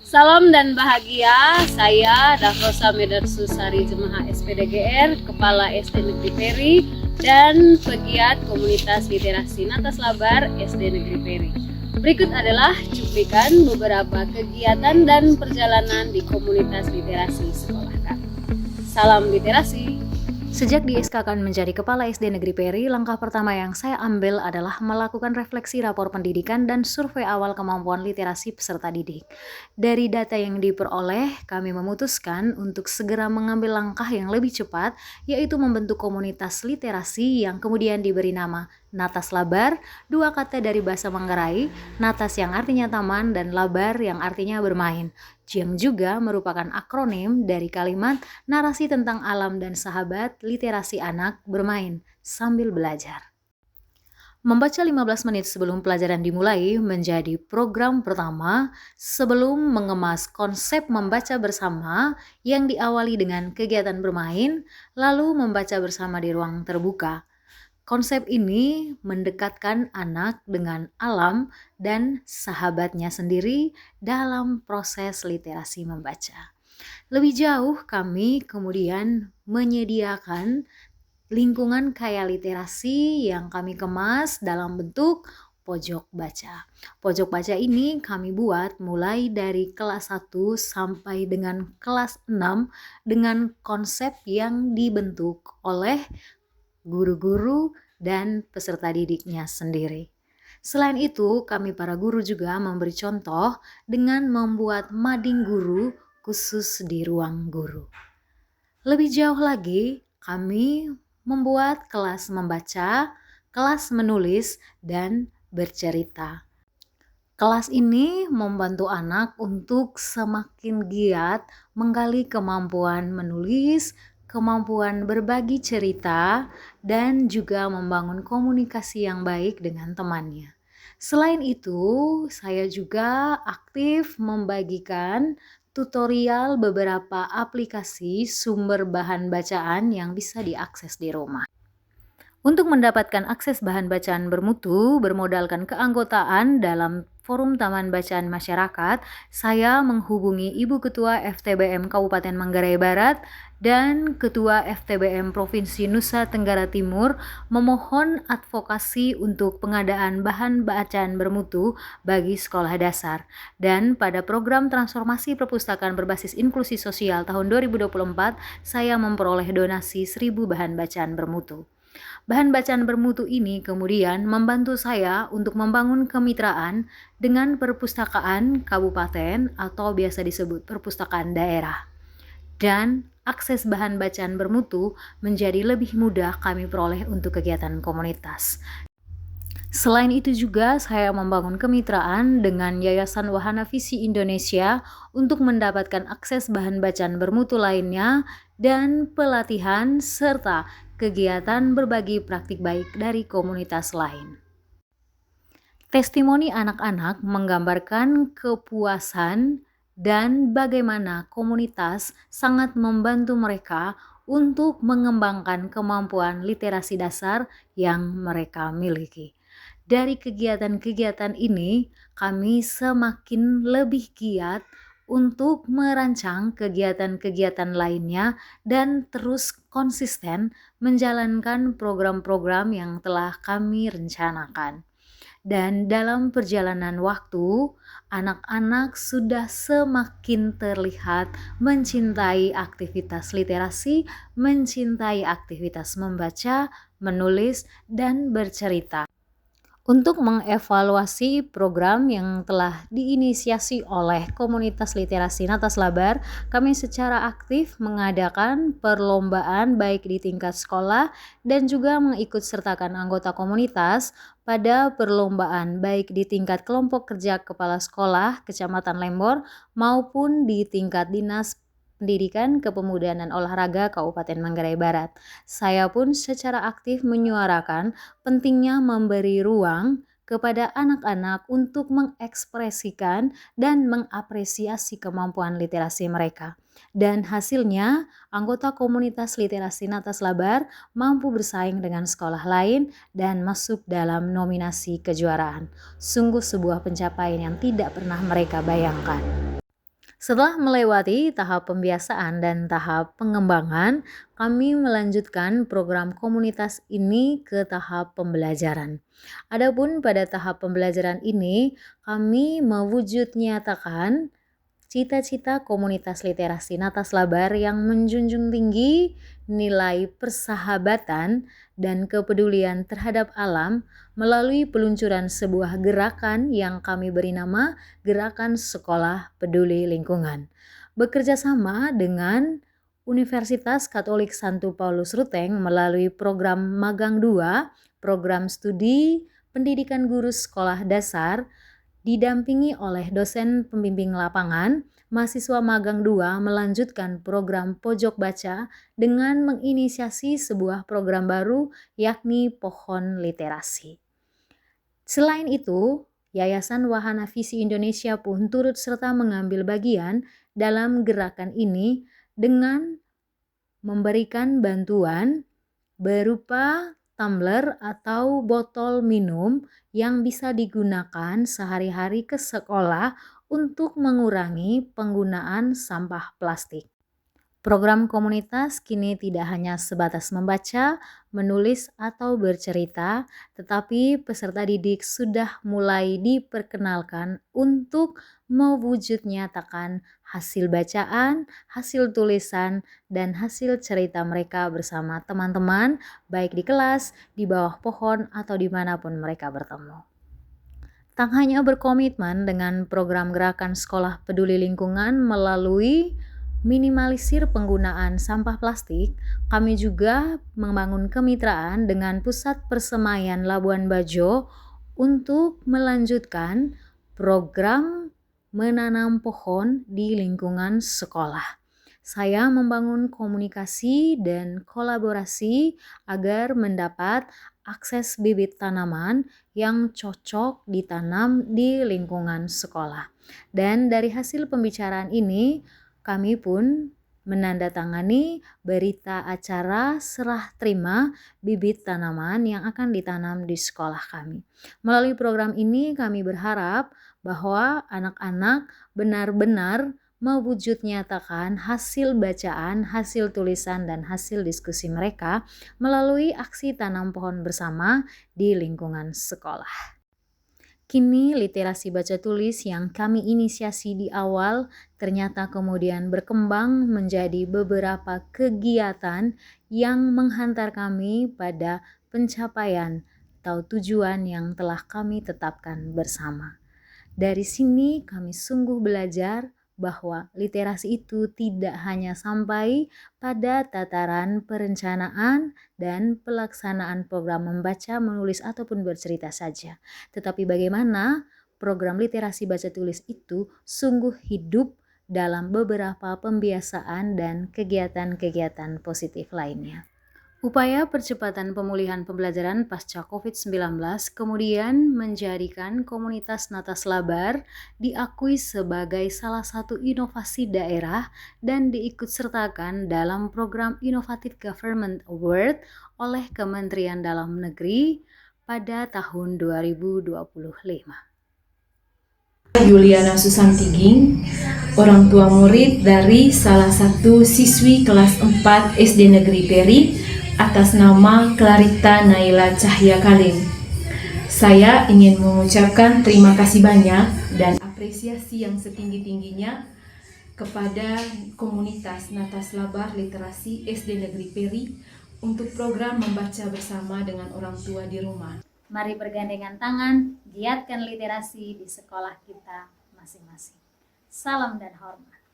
Salam dan bahagia, saya Dafrosa Medarsusari Jemaah SPDGR, Kepala SD Negeri Peri, dan pegiat komunitas literasi Natas Labar SD Negeri Peri. Berikut adalah cuplikan beberapa kegiatan dan perjalanan di komunitas literasi sekolah kami. Salam literasi! Sejak di SK-kan menjadi Kepala SD Negeri Peri, langkah pertama yang saya ambil adalah melakukan refleksi rapor pendidikan dan survei awal kemampuan literasi peserta didik. Dari data yang diperoleh, kami memutuskan untuk segera mengambil langkah yang lebih cepat, yaitu membentuk komunitas literasi yang kemudian diberi nama Natas Labar, dua kata dari bahasa Manggarai, natas yang artinya taman dan labar yang artinya bermain, yang juga merupakan akronim dari kalimat narasi tentang alam dan sahabat literasi anak bermain sambil belajar. Membaca 15 menit sebelum pelajaran dimulai menjadi program pertama sebelum mengemas konsep membaca bersama yang diawali dengan kegiatan bermain, lalu membaca bersama di ruang terbuka. Konsep ini mendekatkan anak dengan alam dan sahabatnya sendiri dalam proses literasi membaca. Lebih jauh, kami kemudian menyediakan lingkungan kaya literasi yang kami kemas dalam bentuk pojok baca. Pojok baca ini kami buat mulai dari kelas 1 sampai dengan kelas 6 dengan konsep yang dibentuk oleh guru-guru dan peserta didiknya sendiri. Selain itu, kami para guru juga memberi contoh dengan membuat mading guru khusus di ruang guru. Lebih jauh lagi, kami membuat kelas membaca, kelas menulis, dan bercerita. Kelas ini membantu anak untuk semakin giat menggali kemampuan menulis, kemampuan berbagi cerita, dan juga membangun komunikasi yang baik dengan temannya. Selain itu, saya juga aktif membagikan tutorial beberapa aplikasi sumber bahan bacaan yang bisa diakses di rumah. Untuk mendapatkan akses bahan bacaan bermutu bermodalkan keanggotaan dalam Forum Taman Bacaan Masyarakat, saya menghubungi Ibu Ketua FTBM Kabupaten Manggarai Barat dan Ketua FTBM Provinsi Nusa Tenggara Timur memohon advokasi untuk pengadaan bahan bacaan bermutu bagi sekolah dasar. Dan pada program transformasi perpustakaan berbasis inklusi sosial tahun 2024, saya memperoleh donasi 1.000 bahan bacaan bermutu. Bahan bacaan bermutu ini kemudian membantu saya untuk membangun kemitraan dengan perpustakaan kabupaten atau biasa disebut perpustakaan daerah. Dan akses bahan bacaan bermutu menjadi lebih mudah kami peroleh untuk kegiatan komunitas. Selain itu juga saya membangun kemitraan dengan Yayasan Wahana Visi Indonesia untuk mendapatkan akses bahan bacaan bermutu lainnya dan pelatihan serta kegiatan berbagi praktik baik dari komunitas lain. Testimoni anak-anak menggambarkan kepuasan dan bagaimana komunitas sangat membantu mereka untuk mengembangkan kemampuan literasi dasar yang mereka miliki. Dari kegiatan-kegiatan ini, kami semakin lebih giat untuk merancang kegiatan-kegiatan lainnya dan terus konsisten menjalankan program-program yang telah kami rencanakan. Dan dalam perjalanan waktu, anak-anak sudah semakin terlihat mencintai aktivitas literasi, mencintai aktivitas membaca, menulis, dan bercerita. Untuk mengevaluasi program yang telah diinisiasi oleh komunitas literasi Natas Labar, kami secara aktif mengadakan perlombaan baik di tingkat sekolah dan juga mengikut sertakan anggota komunitas pada perlombaan baik di tingkat kelompok kerja kepala sekolah Kecamatan Lembor maupun di tingkat dinas Pendidikan, Kepemudaan dan Olahraga Kabupaten Manggarai Barat. Saya pun secara aktif menyuarakan pentingnya memberi ruang kepada anak-anak untuk mengekspresikan dan mengapresiasi kemampuan literasi mereka. Dan hasilnya, anggota komunitas literasi Natas Labar mampu bersaing dengan sekolah lain dan masuk dalam nominasi kejuaraan. Sungguh sebuah pencapaian yang tidak pernah mereka bayangkan. Setelah melewati tahap pembiasaan dan tahap pengembangan, kami melanjutkan program komunitas ini ke tahap pembelajaran. Adapun pada tahap pembelajaran ini, kami mewujud nyatakan cita-cita komunitas literasi Natas Labar yang menjunjung tinggi nilai persahabatan dan kepedulian terhadap alam melalui peluncuran sebuah gerakan yang kami beri nama Gerakan Sekolah Peduli Lingkungan. Bekerja sama dengan Universitas Katolik Santo Paulus Ruteng melalui program Magang 2, program studi pendidikan guru sekolah dasar, didampingi oleh dosen pembimbing lapangan, mahasiswa magang 2 melanjutkan program Pojok Baca dengan menginisiasi sebuah program baru yakni Pohon Literasi. Selain itu, Yayasan Wahana Visi Indonesia pun turut serta mengambil bagian dalam gerakan ini dengan memberikan bantuan berupa tumbler atau botol minum yang bisa digunakan sehari-hari ke sekolah untuk mengurangi penggunaan sampah plastik. Program komunitas kini tidak hanya sebatas membaca, menulis, atau bercerita, tetapi peserta didik sudah mulai diperkenalkan untuk mewujud nyatakan hasil bacaan, hasil tulisan, dan hasil cerita mereka bersama teman-teman, baik di kelas, di bawah pohon, atau dimanapun mereka bertemu. Tak hanya berkomitmen dengan program gerakan sekolah peduli lingkungan melalui minimalisir penggunaan sampah plastik, kami juga membangun kemitraan dengan Pusat Persemaian Labuan Bajo untuk melanjutkan program menanam pohon di lingkungan sekolah. Saya membangun komunikasi dan kolaborasi agar mendapat akses bibit tanaman yang cocok ditanam di lingkungan sekolah. Dan dari hasil pembicaraan ini, kami pun menandatangani berita acara serah terima bibit tanaman yang akan ditanam di sekolah kami. Melalui program ini kami berharap bahwa anak-anak benar-benar mewujud nyatakan hasil bacaan, hasil tulisan, dan hasil diskusi mereka melalui aksi tanam pohon bersama di lingkungan sekolah. Kini literasi baca tulis yang kami inisiasi di awal ternyata kemudian berkembang menjadi beberapa kegiatan yang menghantar kami pada pencapaian atau tujuan yang telah kami tetapkan bersama. Dari sini kami sungguh belajar bahwa literasi itu tidak hanya sampai pada tataran perencanaan dan pelaksanaan program membaca, menulis, ataupun bercerita saja. Tetapi bagaimana program literasi baca tulis itu sungguh hidup dalam beberapa pembiasaan dan kegiatan-kegiatan positif lainnya. Upaya percepatan pemulihan pembelajaran pasca COVID-19 kemudian menjadikan komunitas Natas Labar diakui sebagai salah satu inovasi daerah dan diikutsertakan dalam program Innovative Government Award oleh Kementerian Dalam Negeri pada tahun 2025. Yuliana Susantiging, orang tua murid dari salah satu siswi kelas 4 SD Negeri Peri atas nama Clarita Naila Cahya Kalim. Saya ingin mengucapkan terima kasih banyak dan apresiasi yang setinggi-tingginya kepada komunitas Natas Labar Literasi SD Negeri Peri untuk program membaca bersama dengan orang tua di rumah. Mari bergandengan tangan, giatkan literasi di sekolah kita masing-masing. Salam dan hormat.